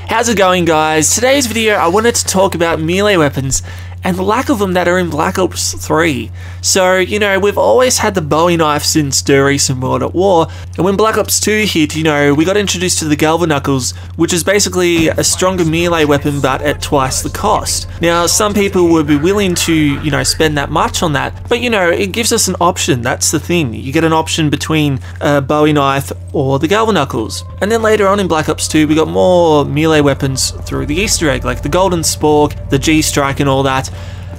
How's it going, guys? Today's video I wanted to talk about melee weapons and the lack of them that are in Black Ops 3. So, you know, we've always had the Bowie knife since Der Recent World at War, and when Black Ops 2 hit, you know, we got introduced to the Galvanknuckles, which is basically a stronger melee weapon but at twice the cost. Now, some people would be willing to, you know, spend that much on that, but you know, it gives us an option. That's the thing. You get an option between a Bowie knife or the Galvanknuckles. And then later on in Black Ops 2, we got more melee weapons through the Easter egg, like the Golden Spork, the G-Strike and all that.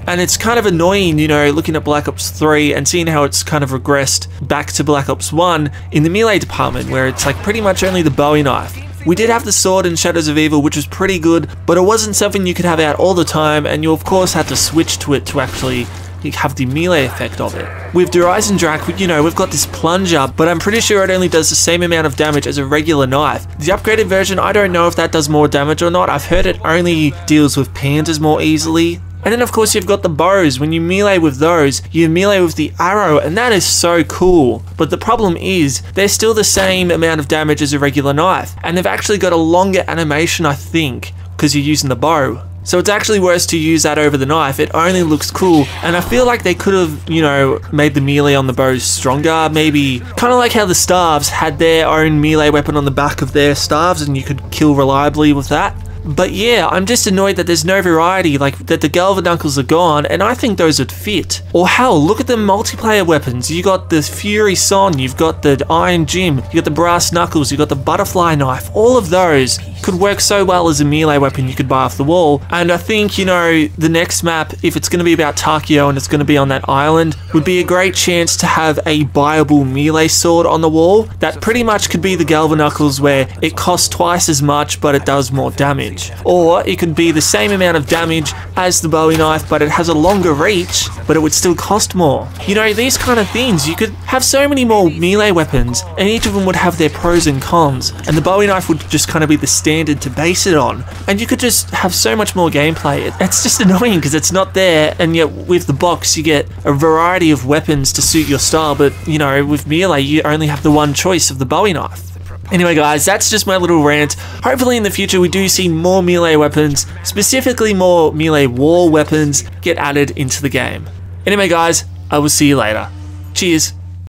And it's kind of annoying, you know, looking at Black Ops 3 and seeing how it's kind of regressed back to Black Ops 1 in the melee department, where it's like pretty much only the Bowie knife. We did have the sword in Shadows of Evil, which was pretty good, but it wasn't something you could have out all the time, and you of course had to switch to it to actually have the melee effect of it. With Der Eisendrache, you know, we've got this plunger, but I'm pretty sure it only does the same amount of damage as a regular knife. The upgraded version, I don't know if that does more damage or not. I've heard it only deals with panzers more easily. And then of course you've got the bows. When you melee with those, you melee with the arrow, and that is so cool. But the problem is, they're still the same amount of damage as a regular knife. And they've actually got a longer animation, I think, because you're using the bow. So it's actually worse to use that over the knife. It only looks cool, and I feel like they could have, you know, made the melee on the bows stronger, maybe kind of like how the staves had their own melee weapon on the back of their staves and you could kill reliably with that. But yeah, I'm just annoyed that there's no variety, like that the Galvanknuckles are gone, and I think those would fit. Or hell, look at the multiplayer weapons. You got the Fury Son, you've got the Iron Jim, you got the Brass Knuckles, you got the Butterfly Knife. All of those could work so well as a melee weapon you could buy off the wall. And I think, you know, the next map, if it's going to be about Takeo and it's going to be on that island, would be a great chance to have a buyable melee sword on the wall that pretty much could be the Galvanknuckles, where it costs twice as much but it does more damage. Or it could be the same amount of damage as the Bowie knife, but it has a longer reach, but it would still cost more. You know, these kind of things, you could have so many more melee weapons, and each of them would have their pros and cons, and the Bowie knife would just kind of be the standard to base it on, and you could just have so much more gameplay. It's just annoying because it's not there, and yet with the box you get a variety of weapons to suit your style, but you know, with melee you only have the one choice of the Bowie knife. Anyway guys, that's just my little rant. Hopefully in the future we do see more melee weapons, specifically more melee war weapons, get added into the game. Anyway guys, I will see you later. Cheers.